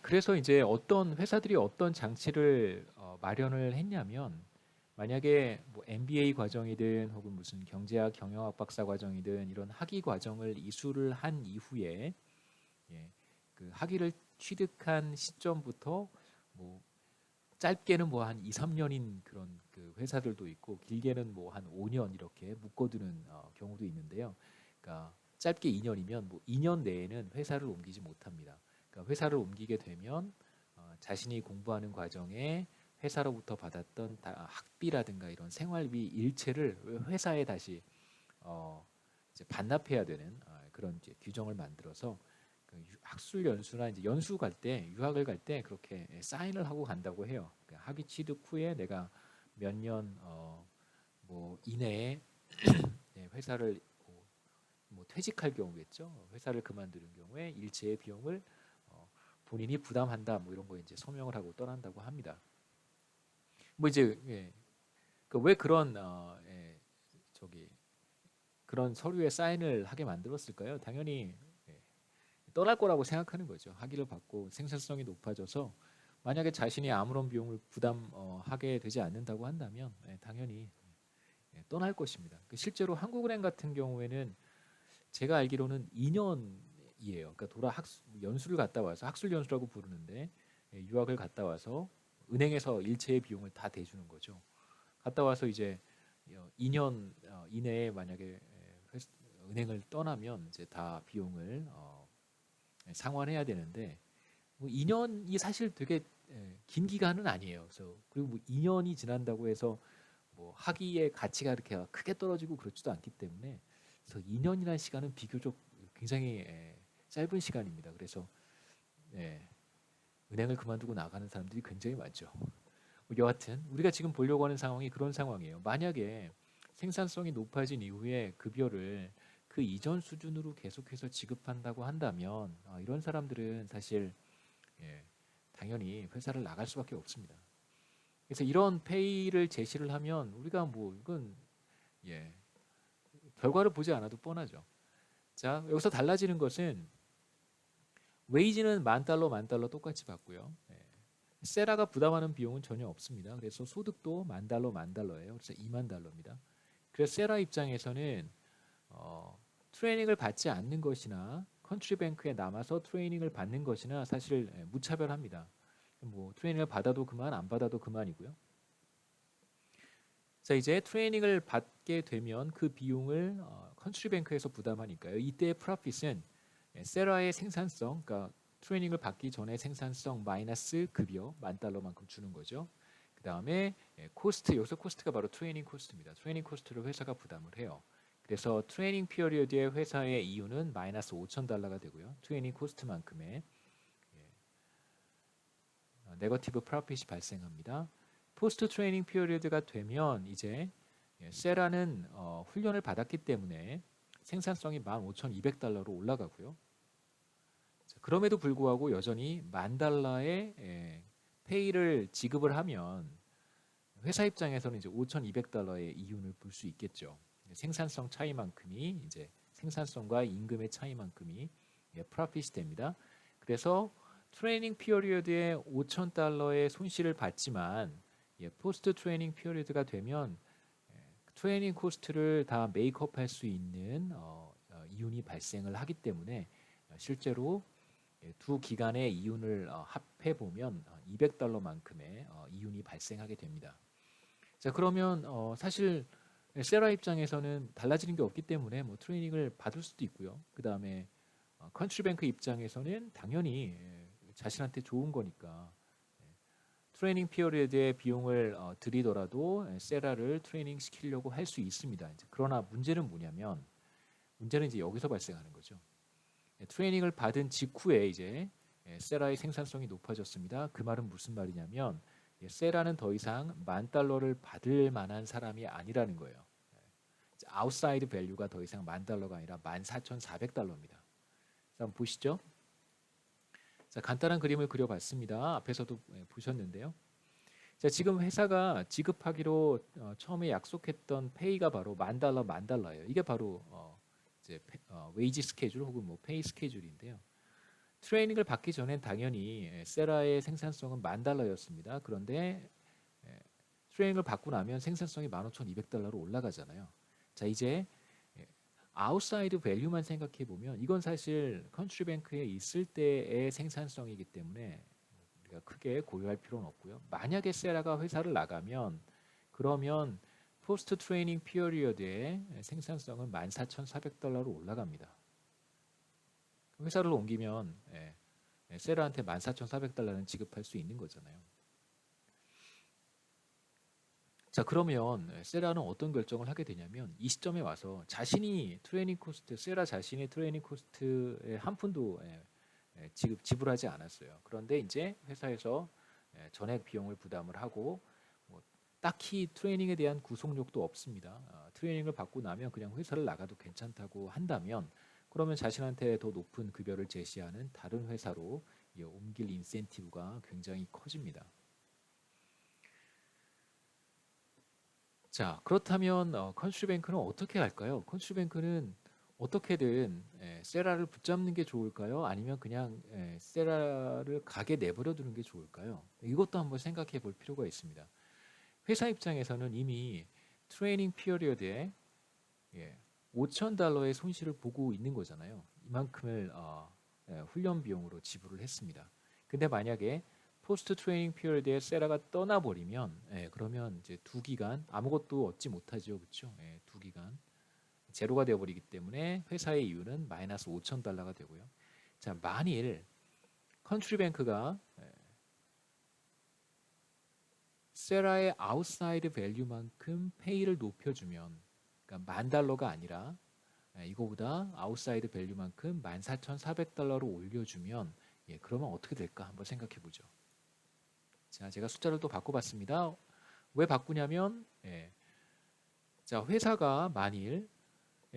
그래서 이제 어떤 회사들이 어떤 장치를 마련을 했냐면 만약에 뭐 MBA 과정이든 혹은 무슨 경제학 경영학 박사 과정이든 이런 학위 과정을 이수를 한 이후에 예, 그 학위를 취득한 시점부터 뭐 짧게는 뭐 한 2, 3년인 그런 그 회사들도 있고 길게는 뭐 한 5년 이렇게 묶어두는 경우도 있는데요. 그러니까 짧게 2년이면 뭐 2년 내에는 회사를 옮기지 못합니다. 그러니까 회사를 옮기게 되면 자신이 공부하는 과정에 회사로부터 받았던 학비라든가 이런 생활비 일체를 회사에 다시 어, 이제 반납해야 되는 그런 이제 규정을 만들어서 그 학술 연수나 이제 연수 갈 때 유학을 갈 때 그렇게 사인을 하고 간다고 해요. 그러니까 학위 취득 후에 내가 몇 년 뭐 이내에 회사를 뭐 퇴직할 경우겠죠. 회사를 그만두는 경우에 일체의 비용을 어, 본인이 부담한다. 뭐 이런 거 이제 서명을 하고 떠난다고 합니다. 뭐 이제 그왜 그런 저기 그런 서류에 사인을 하게 만들었을까요? 당연히 예, 떠날 거라고 생각하는 거죠. 학위를 받고 생산성이 높아져서 만약에 자신이 아무런 비용을 부담하게 되지 않는다고 한다면 당연히 떠날 것입니다. 실제로 한국은행 같은 경우에는 제가 알기로는 2년이에요. 그러니까 연수를 갔다 와서 학술 연수라고 부르는데 유학을 갔다 와서 은행에서 일체의 비용을 다 대주는 거죠. 갔다 와서 이제 2년 이내에 만약에 은행을 떠나면 이제 다 비용을 상환해야 되는데 뭐 2년이 사실 되게 긴 기간은 아니에요. 그래서 그리고 뭐 2년이 지난다고 해서 뭐 학위의 가치가 이렇게 크게 떨어지고 그렇지도 않기 때문에 그래서 2년이라는 시간은 비교적 굉장히 짧은 시간입니다. 그래서 예, 은행을 그만두고 나가는 사람들이 굉장히 많죠. 뭐 여하튼 우리가 지금 보려고 하는 상황이 그런 상황이에요. 만약에 생산성이 높아진 이후에 급여를 그 이전 수준으로 계속해서 지급한다고 한다면 이런 사람들은 사실 예, 당연히 회사를 나갈 수밖에 없습니다. 그래서 이런 페이를 제시를 하면 우리가 뭐 이건 예, 결과를 보지 않아도 뻔하죠. 자, 여기서 달라지는 것은 웨이지는 만 달러 똑같이 받고요. 세라가 부담하는 비용은 전혀 없습니다. 그래서 소득도 만 달러예요. 그래서 2만 달러입니다. 그래서 세라 입장에서는 트레이닝을 받지 않는 것이나 컨트리뱅크에 남아서 트레이닝을 받는 것이나 사실 무차별합니다. 뭐 트레이닝을 받아도 그만, 안 받아도 그만이고요. 자, 이제 트레이닝을 받게 되면 그 비용을 컨트리뱅크에서 부담하니까요. 이때의 프로핏은 세라의 생산성, 그러니까 트레이닝을 받기 전에 생산성 마이너스 급여 만 달러만큼 주는 거죠. 그 다음에 코스트, 여기서 코스트가 바로 트레이닝 코스트입니다. 트레이닝 코스트를 회사가 부담을 해요. 그래서 트레이닝 피어리어드의 회사의 이윤은 마이너스 5천 달러가 되고요. 트레이닝 코스트만큼의 네거티브 프로핏이 발생합니다. 포스트 트레이닝 피어리어드가 되면 이제 세라는 훈련을 받았기 때문에 생산성이 15,200달러로 올라가고요. 자, 그럼에도 불구하고 여전히 만 달러의 페이를 지급을 하면 회사 입장에서는 이제 5,200달러의 이윤을 볼 수 있겠죠. 생산성 차이만큼이 이제 생산성과 임금의 차이만큼이 프로핏이 됩니다. 그래서 트레이닝 피어리어드에 5,000달러의 손실을 받지만 포스트 트레이닝 피어리어드가 되면 트레이닝 코스트를 다 메이크업할 수 있는 이윤이 발생을 하기 때문에 실제로 두 기간의 이윤을 합해 보면 200달러만큼의 이윤이 발생하게 됩니다. 자, 그러면 사실 세라 입장에서는 달라지는 게 없기 때문에 뭐 트레이닝을 받을 수도 있고요. 그 다음에 컨트리뱅크 입장에서는 당연히 자신한테 좋은 거니까 트레이닝 피어리드의 비용을 들이더라도 세라를 트레이닝 시키려고 할 수 있습니다. 이제 그러나 문제는 뭐냐면 문제는 이제 여기서 발생하는 거죠. 트레이닝을 받은 직후에 이제 세라의 생산성이 높아졌습니다. 그 말은 무슨 말이냐면 세라는 더 이상 만 달러를 받을 만한 사람이 아니라는 거예요. 아웃사이드 밸류가 더 이상 만 달러가 아니라 14,400달러입니다. 한번 보시죠. 자, 간단한 그림을 그려봤습니다. 앞에서도 보셨는데요. 자, 지금 회사가 지급하기로 처음에 약속했던 페이가 바로 만 달러예요. 이게 바로 이제 웨이지 스케줄 혹은 뭐 페이 스케줄인데요. 트레이닝을 받기 전엔 당연히 세라의 생산성은 $10,000였습니다. 그런데 트레이닝을 받고 나면 생산성이 15,200달러로 올라가잖아요. 자, 이제 아웃사이드 밸류만 생각해 보면 이건 사실 컨트리뱅크에 있을 때의 생산성이기 때문에 우리가 크게 고려할 필요는 없고요. 만약에 세라가 회사를 나가면 그러면 포스트 트레이닝 피어리어드의 생산성은 14,400달러로 올라갑니다. 회사를 옮기면 세라한테 14,400달러는 지급할 수 있는 거잖아요. 자, 그러면 세라는 어떤 결정을 하게 되냐면 이 시점에 와서 자신이 트레이닝 코스트, 세라 자신의 트레이닝 코스트의 한 푼도 지불하지 않았어요. 그런데 이제 회사에서 전액 비용을 부담을 하고 뭐 딱히 트레이닝에 대한 구속력도 없습니다. 트레이닝을 받고 나면 그냥 회사를 나가도 괜찮다고 한다면 그러면 자신한테 더 높은 급여를 제시하는 다른 회사로 옮길 인센티브가 굉장히 커집니다. 자, 그렇다면 컨슈뱅크는 어떻게 할까요? 컨슈뱅크는 어떻게든 세라를 붙잡는 게 좋을까요? 아니면 그냥 세라를 가게 내버려 두는 게 좋을까요? 이것도 한번 생각해 볼 필요가 있습니다. 회사 입장에서는 이미 트레이닝 피어리어드에 $5,000의 손실을 보고 있는 거잖아요. 이만큼을 훈련 비용으로 지불을 했습니다. 근데 만약에 포스트 트레이닝 피어드에 세라가 떠나버리면 그러면 이제 2기간 아무것도 얻지 못하죠, 그렇죠? 2기간 제로가 되어버리기 때문에 회사의 이유는 마이너스 $5,000가 되고요. 자, 만일 컨트리뱅크가 세라의 아웃사이드 밸류만큼 페이를 높여주면, 그러니까 $10,000가 아니라 이거보다 아웃사이드 밸류만큼 14,400달러로 올려주면 그러면 어떻게 될까 한번 생각해 보죠. 자, 제가 숫자를 또 바꿔봤습니다. 왜 바꾸냐면 자, 회사가 만일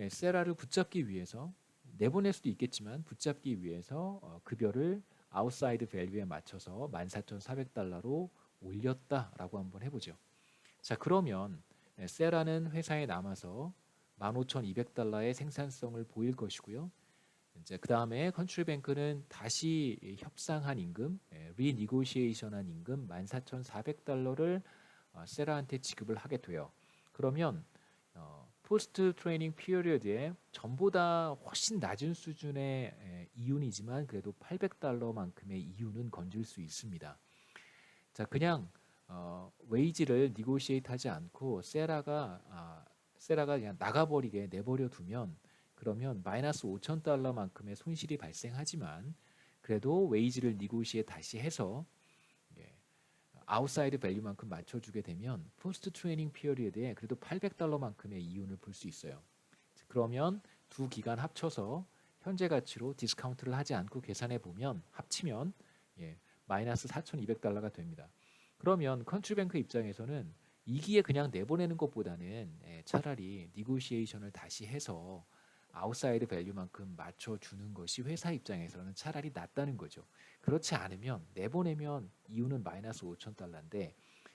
세라를 붙잡기 위해서 내보낼 수도 있겠지만 붙잡기 위해서 급여를 아웃사이드 밸류에 맞춰서 14,400달러로 올렸다라고 한번 해보죠. 자, 그러면 세라는 회사에 남아서 15,200달러의 생산성을 보일 것이고요. 이제 그 다음에 컨트리뱅크는 다시 협상한 임금, 리니고시에이션한 임금 14,400달러를 세라한테 지급을 하게 돼요. 그러면 포스트 트레이닝 피어리어드에 전보다 훨씬 낮은 수준의 이윤이지만 그래도 $800만큼의 이윤은 건질 수 있습니다. 자, 그냥 웨이지를 니고시에이트 하지 않고 세라가 그냥 나가버리게 내버려 두면 그러면 마이너스 $5,000만큼의 손실이 발생하지만 그래도 웨이지를 니고시에 다시 해서 아웃사이드 밸류만큼 맞춰주게 되면 포스트 트레이닝 피어리어드에 그래도 $800만큼의 이윤을 볼 수 있어요. 그러면 2기간 합쳐서 현재 가치로 디스카운트를 하지 않고 계산해 보면 합치면 마이너스 $4,200가 됩니다. 그러면 컨트리뱅크 입장에서는 2기에 그냥 내보내는 것보다는 차라리 니고시에이션을 다시 해서 아웃사이드 밸류만큼 맞춰주는 것이 회사 입장에서는 차라리 낫다는 거죠. 그렇지 않으면 내보내면 이유는 마이너스 $5,000인데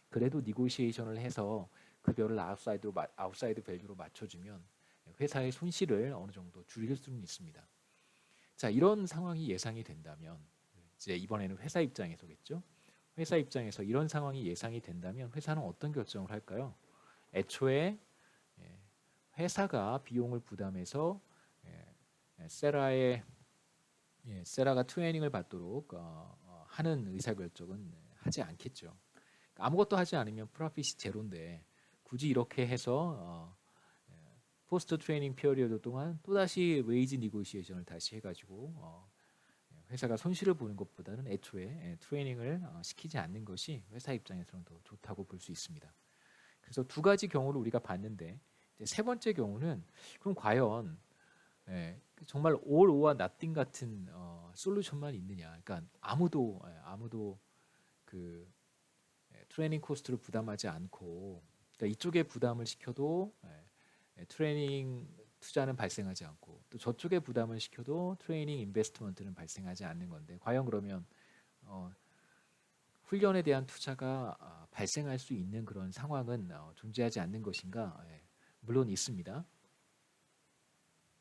그래도 니고시에이션을 해서 급여를 아웃사이드 밸류로 맞춰주면 회사의 손실을 어느 정도 줄일 수는 있습니다. 자, 이런 상황이 예상이 된다면 이제 이번에는 회사 입장에서겠죠. 회사 입장에서 이런 상황이 예상이 된다면 회사는 어떤 결정을 할까요? 애초에 회사가 비용을 부담해서 세라가 트레이닝을 받도록 하는 의사결정은 하지 않겠죠. 아무것도 하지 않으면 프로핏이 제로인데 굳이 이렇게 해서 포스트 트레이닝 피어리어드 동안 또다시 웨이지 니고시에이션을 다시 해가지고 회사가 손실을 보는 것보다는 애초에 트레이닝을 시키지 않는 것이 회사 입장에서는 더 좋다고 볼 수 있습니다. 그래서 2가지 경우를 우리가 봤는데 이제 3번째 경우는 그럼 과연 정말 all or nothing 같은 솔루션만 있느냐? 그러니까 아무도 그 트레이닝 코스트를 부담하지 않고 그러니까 이쪽에 부담을 시켜도 트레이닝 투자는 발생하지 않고 또 저쪽에 부담을 시켜도 트레이닝 인베스트먼트는 발생하지 않는 건데 과연 그러면 훈련에 대한 투자가 발생할 수 있는 그런 상황은 존재하지 않는 것인가? 물론 있습니다.